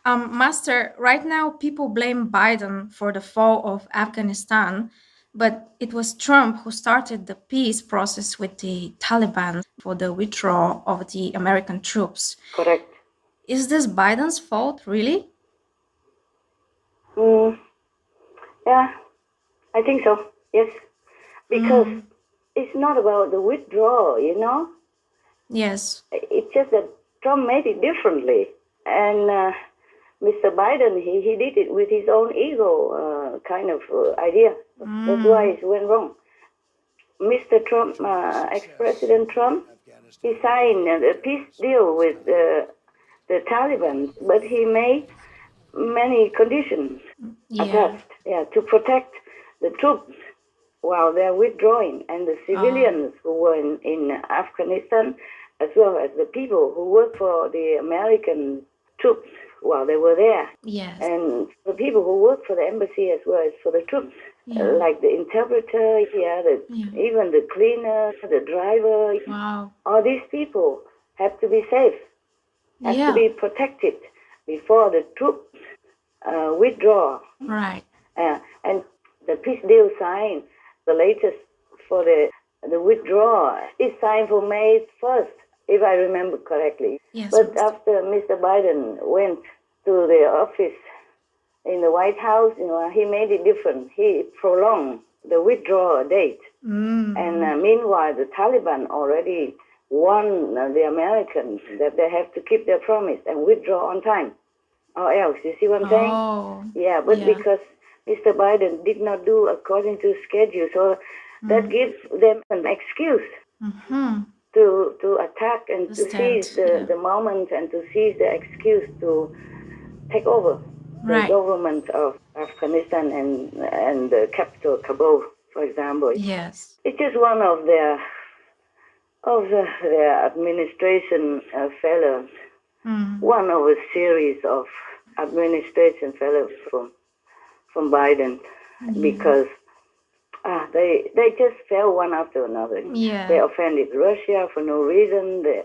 Master, right now people blame Biden for the fall of Afghanistan, but it was Trump who started the peace process with the Taliban for the withdrawal of the American troops. Correct. Is this Biden's fault, really? Mm, yeah, I think so. Yes, because it's not about the withdrawal, you know. Yes. It's just that Trump made it differently, and Mr. Biden he did it with his own ego kind of idea. That's why it went wrong. Mr. Trump, ex-President Trump, he signed a peace deal with the Taliban, but he made many conditions Yeah. attached, to protect the troops while they're withdrawing, and the civilians who were in Afghanistan, as well as the people who worked for the American troops while they were there, Yes. and the people who worked for the embassy as well as for the troops, Yeah. like the interpreter, even the cleaner, the driver. Wow. All these people have to be safe, have to be protected before the troops withdraw. Right. And the peace deal signed, the latest for the withdrawal, is signed for May 1st, if I remember correctly. Yes. But after Mr. Biden went to the office in the White House, he made it different. He prolonged the withdrawal date. And meanwhile, the Taliban already warned the Americans that they have to keep their promise and withdraw on time, or else. You see what I'm saying? Oh. Yeah, but because Mr. Biden did not do according to schedule, so that gives them an excuse to attack and to seize the moment and to seize the excuse to take over the government of Afghanistan and the capital Kabul, for example. Yes. It's just one of their administration failures. One of a series of administration failures from Biden, because they just fail one after another. Yeah. They offended Russia for no reason. They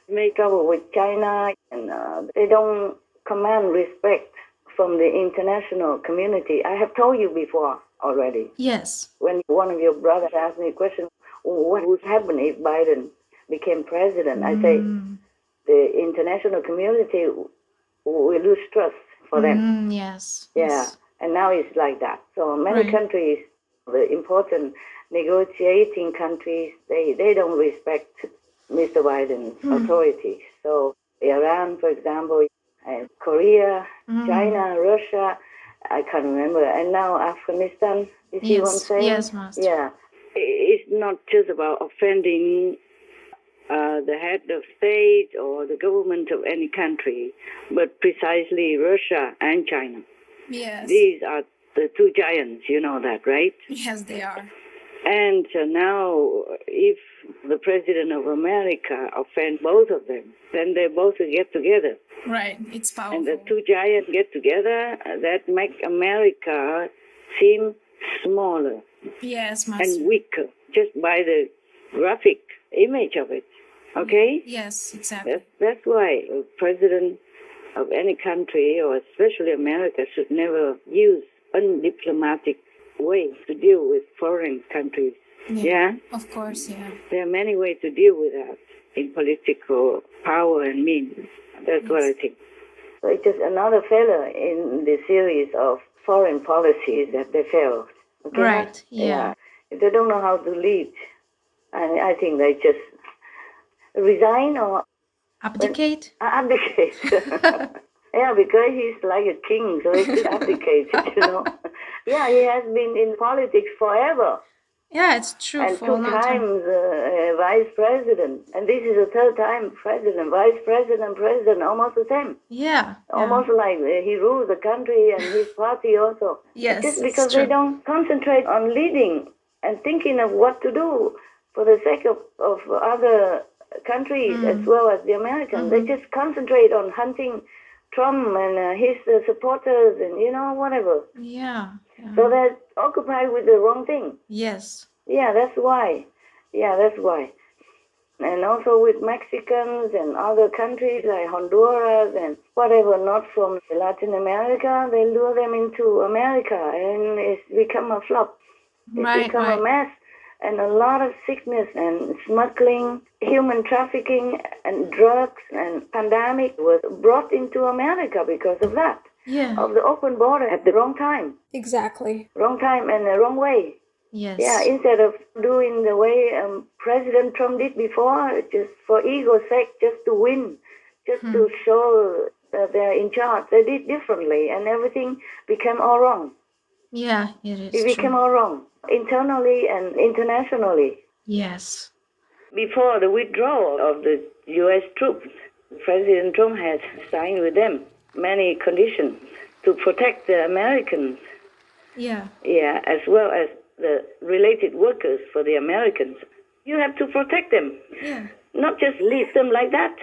make trouble with China, and they don't command respect from the international community. I have told you before already. Yes. When one of your brothers asked me a question, what would happen if Biden became president? I say the international community will lose trust for them. Yes. Yeah. Yes. And now it's like that. So many countries, the important negotiating countries, they don't respect Mr. Biden's authority. So Iran, for example, and Korea, China, Russia, I can't remember, and now Afghanistan. You see what I'm saying? Yes, Master. Yeah. It's not just about offending the head of state or the government of any country, but precisely Russia and China. Yes. These are the two giants, you know that, right? Yes, they are. And now, if the President of America offends both of them, then they both get together. Right, it's powerful. And the two giants get together, that makes America seem smaller. Yes, Master. And weaker, just by the graphic image of it. Okay? Yes, exactly. That's why a president of any country, or especially America, should never use undiplomatic ways to deal with foreign countries. Yeah? Of course, yeah. There are many ways to deal with that in political power and means. That's what I think. So it's just another failure in the series of foreign policies that they failed. Okay? Right, yeah. If they don't know how to lead, I think they just resign or abdicate. Abdicate. Yeah, because he's like a king, so he should abdicate, Yeah, he has been in politics forever. Yeah, it's true. And for 2 times vice president. And this is the 3rd time president, vice president, president, almost the same. Yeah. Almost like he rules the country and his party also. Yes. Just because they don't concentrate on leading and thinking of what to do for the sake of other countries as well as the Americans. They just concentrate on hunting Trump and his supporters and, whatever. Yeah. So they're occupied with the wrong thing. Yes. Yeah, that's why. and also with Mexicans and other countries like Honduras and whatever, not from Latin America, they lure them into America, and it's become a flop. It's Right, become a right. mess, and a lot of sickness and smuggling, human trafficking, and drugs and pandemic was brought into America because of that, Yeah, of the open border at the wrong time. exactly. Wrong time and the wrong way. Yeah, Yes. instead of doing the way President Trump did before, just for ego's sake, just to win, just to show that they're in charge, they did differently, and everything became all wrong. Yeah, it is It became true. all wrong, internally and internationally. Yes. Before the withdrawal of the U.S. troops, President Trump had signed with them many conditions to protect the Americans. Yeah. Yeah, as well as the related workers for the Americans. You have to protect them, Yeah. not just leave them like that.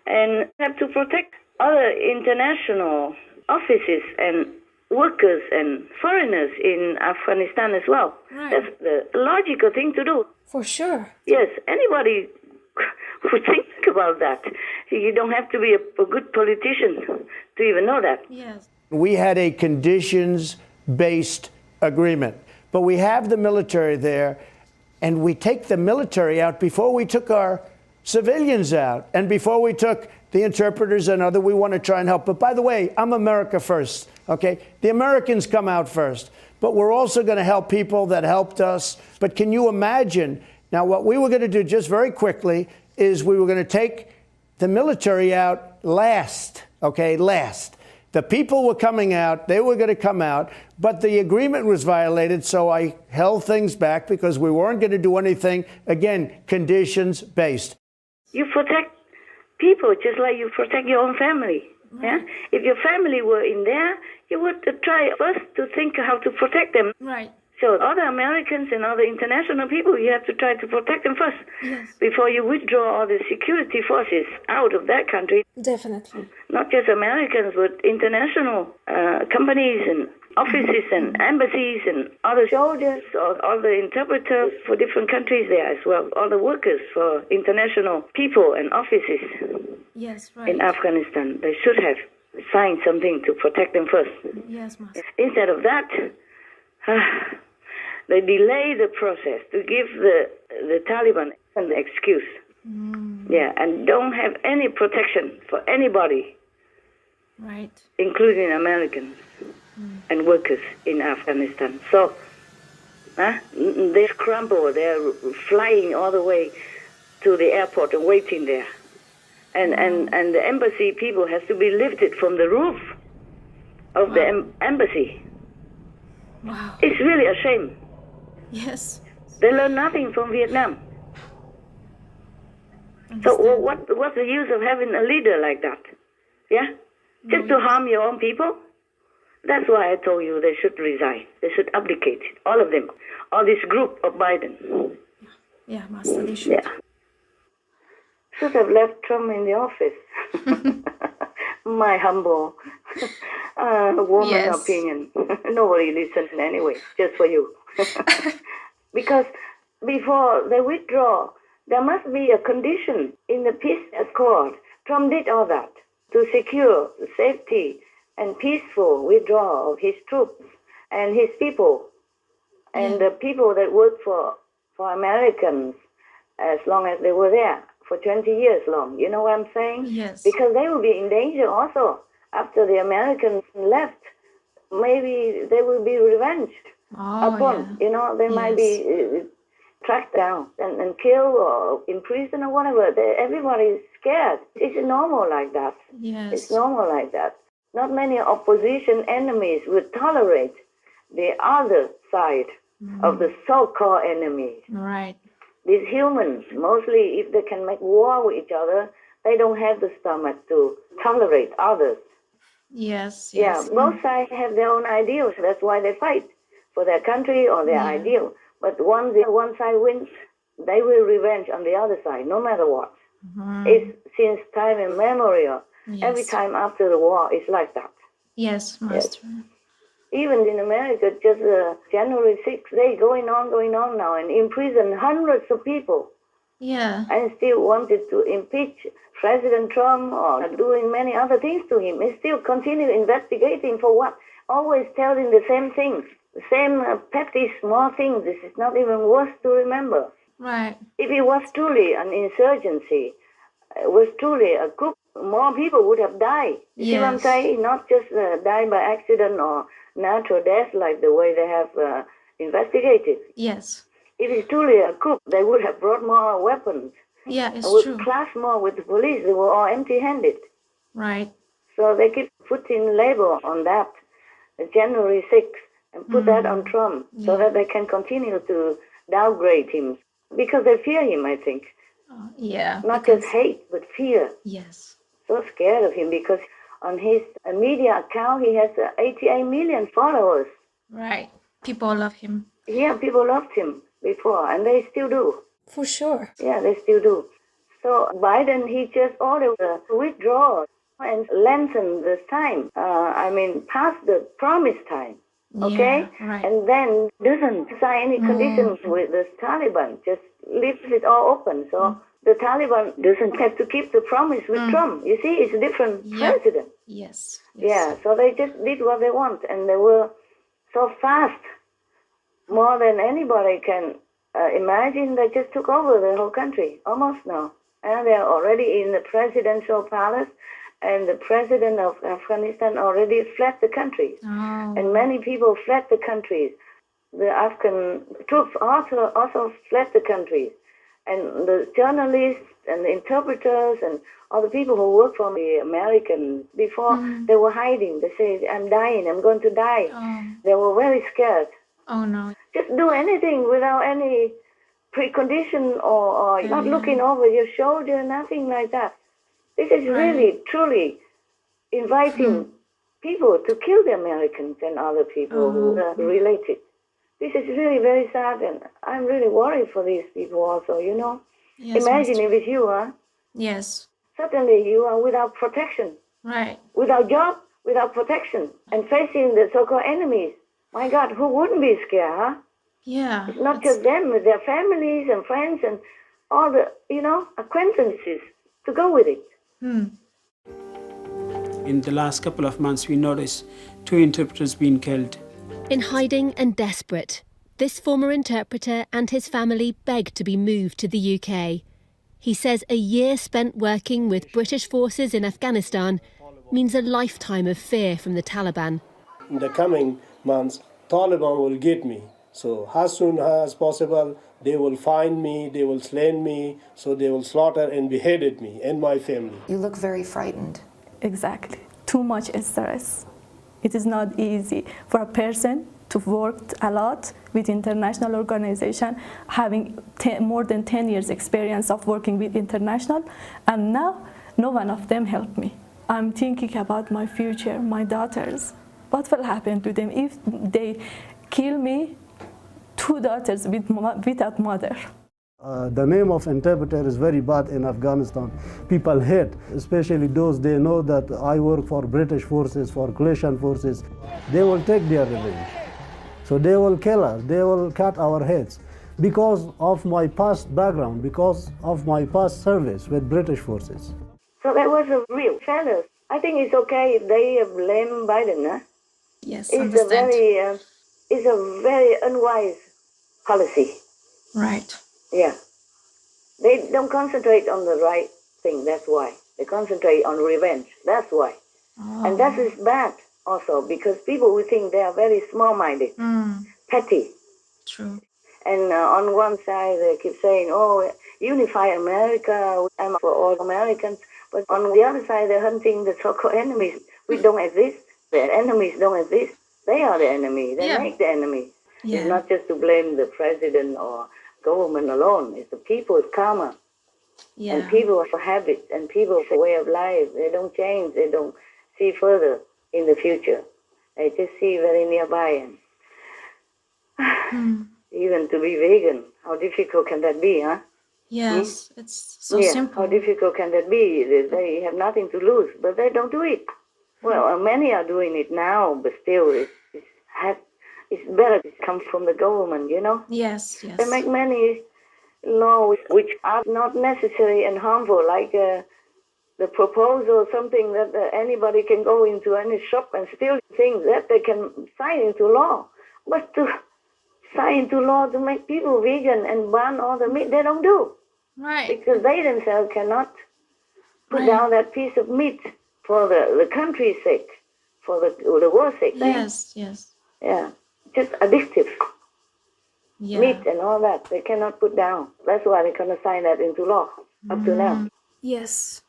And have to protect other international offices and workers and foreigners in Afghanistan as well. Right. That's the logical thing to do. For sure. Yes, anybody who think about that. You don't have to be a good politician to even know that. Yes. We had a conditions-based agreement, but we have the military there, and we take the military out before we took our civilians out and before we took the interpreters and other. We want to try and help. But by the way, I'm America first, okay? The Americans come out first, but we're also going to help people that helped us. But can you imagine? Now, what we were going to do just very quickly is we were going to take the military out last, okay, last. The people were coming out, they were going to come out, but the agreement was violated, so I held things back because we weren't going to do anything, again, conditions-based. You protect people just like you protect your own family. Yeah? If your family were in there, you would try first to think how to protect them. Right. So other Americans and other international people, you have to try to protect them first. Yes. Before you withdraw all the security forces out of that country. Definitely. Not just Americans, but international companies and offices and embassies and other soldiers, or all the interpreters for different countries there as well. All the workers for international people and offices Yes, right. in Afghanistan. They should have signed something to protect them first. Yes, Master. Instead of that, they delay the process to give the Taliban an excuse. Yeah, and don't have any protection for anybody, Right. including Americans and workers in Afghanistan. So they scramble. They're flying all the way to the airport and waiting there. And the embassy people has to be lifted from the roof of the embassy. Wow. It's really a shame. Yes. They learn nothing from Vietnam. So what's the use of having a leader like that? Yeah? Just to harm your own people? That's why I told you they should resign. They should abdicate. All of them. All this group of Biden. Yeah, Master, they should. Yeah. Should have left Trump in the office. My humble woman Yes. opinion. Nobody listens anyway, just for you. Because before they withdraw, there must be a condition in the peace accord. Trump did all that to secure the safety and peaceful withdrawal of his troops and his people and the people that worked for Americans as long as they were there for 20 years long. You know what I'm saying? Yes. Because they will be in danger also after the Americans left. Maybe they will be revenged upon. Yeah. You know, they might be tracked down and killed or in prison or whatever. Everybody is scared. It's normal like that. Yes. It's normal like that. Not many opposition enemies would tolerate the other side of the so-called enemies. Right. These humans, mostly if they can make war with each other, they don't have the stomach to tolerate others. Yes. Yeah, Yes. both sides have their own ideals. That's why they fight for their country or their ideal. But once one side wins, they will revenge on the other side, no matter what. It's since time immemorial. Every time after the war, it's like that. Yes, Master. Even in America, just January 6th, they going on now and imprison hundreds of people. Yeah. and still wanted to impeach President Trump or doing many other things to him. He still continue investigating for what? Always telling the same things, the same petty small things. This is not even worth to remember. Right. If it was truly an insurgency, it was truly a coup, more people would have died. You see what I'm Yes. saying? Not just die by accident or natural death like the way they have investigated. Yes. If it's truly a coup, they would have brought more weapons. Yeah, it's Would true. clash more with the police. They were all empty-handed. Right. So they keep putting label on that, January 6th, and put that on Trump so that they can continue to downgrade him because they fear him, I think. Yeah. Not because- just hate, but fear. Yes. So scared of him because on his media account he has 88 million followers. Right. People love him. Yeah, people loved him before, and they still do. For sure. Yeah, they still do. So Biden, he just ordered a withdrawal and lengthened the time. Past the promised time. Okay? Yeah, right. And then doesn't sign any conditions with the Taliban, just leaves it all open. So the Taliban doesn't have to keep the promise with Trump. You see, it's a different president. Yes. Yeah, so they just did what they want, and they were so fast, more than anybody can imagine. They just took over the whole country, almost now. And they're already in the presidential palace, and the president of Afghanistan already fled the country. Oh. And many people fled the countries. The Afghan troops also fled the countries. And the journalists and the interpreters and all the people who work for the Americans before, they were hiding. They said, I'm dying, I'm going to die. Oh. They were very scared. Oh no. Just do anything without any precondition or not looking over your shoulder, nothing like that. This is really, truly inviting people to kill the Americans and other people who are related. This is really very sad, and I'm really worried for these people also, you know. Yes, Imagine Master. if it's you, huh? Yes. Suddenly you are without protection, Right. without job, without protection, and facing the so-called enemies. My God, who wouldn't be scared, huh? Yeah. Not it's- just them, but their families and friends and all the, acquaintances to go with it. In the last couple of months, we noticed 2 interpreters being killed. In hiding and desperate, this former interpreter and his family begged to be moved to the UK. He says a year spent working with British forces in Afghanistan means a lifetime of fear from the Taliban. In the coming months, Taliban will get me. So as soon as possible, they will find me, they will slay me, so they will slaughter and beheaded me and my family. You look very frightened. Exactly. Too much stress. It is not easy for a person to work a lot with international organization, having more than 10 years experience of working with international, and now no one of them helped me. I'm thinking about my future, my daughters. What will happen to them if they kill me, 2 daughters without mother? The name of interpreter is very bad in Afghanistan. People hate, especially those they know that I work for British forces, for coalition forces. They will take their revenge. So they will kill us, they will cut our heads because of my past background, because of my past service with British forces. So that was a real failure. I think it's okay if they blame Biden, huh? Yes. It's a very unwise policy. Right. Yeah. They don't concentrate on the right thing, that's why. They concentrate on revenge, that's why. And that is bad also, because people will think they are very small-minded, petty. True. And on one side they keep saying, oh, unify America, I'm for all Americans. But on the other side they're hunting the so-called enemies. We don't exist. The enemies don't exist. They are the enemy. They make the enemy. Yeah. It's not just to blame the president or government alone. It's the people's karma. Yeah. And people's habits and people's way of life. They don't change. They don't see further in the future. They just see very nearby. And even to be vegan, how difficult can that be, huh? Yes. It's so How simple. difficult can that be? They have nothing to lose, but they don't do it. Well, many are doing it now, but still, it's better to come from the government, you know? Yes. Yes. They make many laws which are not necessary and harmful, like the proposal, something that anybody can go into any shop and steal things that they can sign into law. But to sign into law to make people vegan and ban all the meat, they don't do. Right. Because they themselves cannot put down that piece of meat for the country's sake, for the world's sake. Yes, yes. Yeah, just addictive. Yeah. Meat and all that, they cannot put down. That's why they cannot sign that into law up to now. Yes.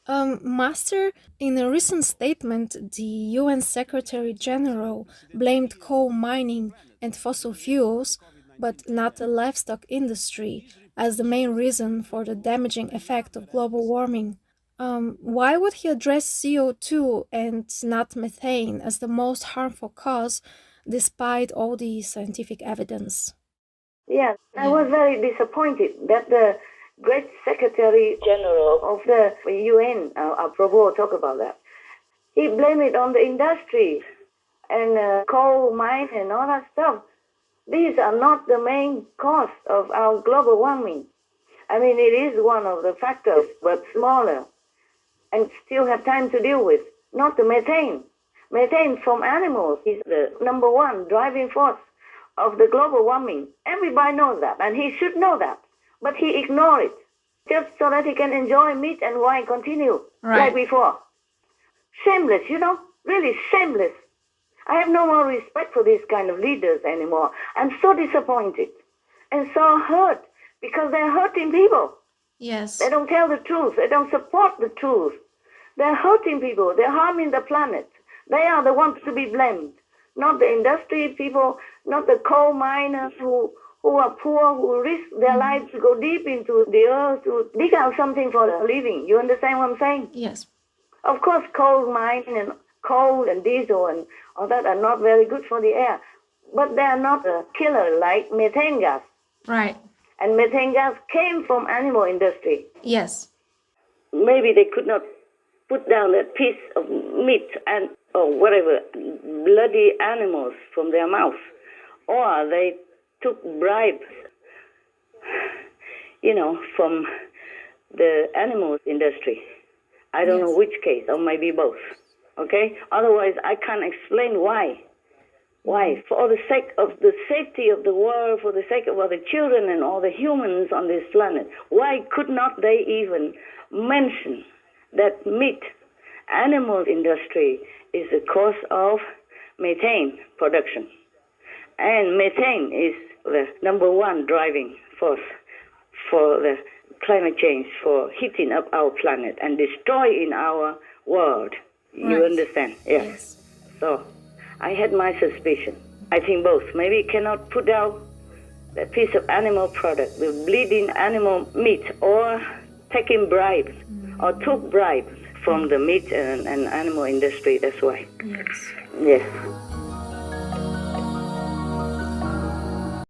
Master, in a recent statement, the UN Secretary General blamed coal mining and fossil fuels, but not the livestock industry, as the main reason for the damaging effect of global warming. Why would he address CO2 and not methane as the most harmful cause, despite all the scientific evidence? Yeah, I was very disappointed that the great Secretary General of the UN, Prabhu, talk about that. He blamed it on the industry and coal mine and all that stuff. These are not the main cause of our global warming. I mean, it is one of the factors, but smaller, and still have time to deal with. Not the methane. Methane from animals is the number one driving force of the global warming. Everybody knows that, and he should know that. But he ignored it, just so that he can enjoy meat and wine continue like before. Shameless, really shameless. I have no more respect for these kind of leaders anymore. I'm so disappointed and so hurt because they're hurting people. Yes. They don't tell the truth. They don't support the truth. They're hurting people. They're harming the planet. They are the ones to be blamed, not the industry people, not the coal miners who are poor, who risk their lives to go deep into the earth to dig out something for a living. You understand what I'm saying? Yes. Of course, coal mining and coal and diesel and all that are not very good for the air, but they are not a killer like methane gas. Right. And methane gas came from animal industry. Yes. Maybe they could not put down that piece of meat and or whatever, bloody animals from their mouth, or they took bribes, from the animal industry. I don't know which case, or maybe both. Okay? Otherwise, I can't explain why. Why? For the sake of the safety of the world, for the sake of all the children and all the humans on this planet, why could not they even mention that meat, animal industry, is the cause of methane production? And methane is the number one driving force for the climate change, for heating up our planet and destroying our world. You understand? Yes. So I had my suspicion. I think both. Maybe it cannot put out that piece of animal product, the bleeding animal meat, or taking bribes, or took bribes from the meat and animal industry. That's why. Yes. Yes.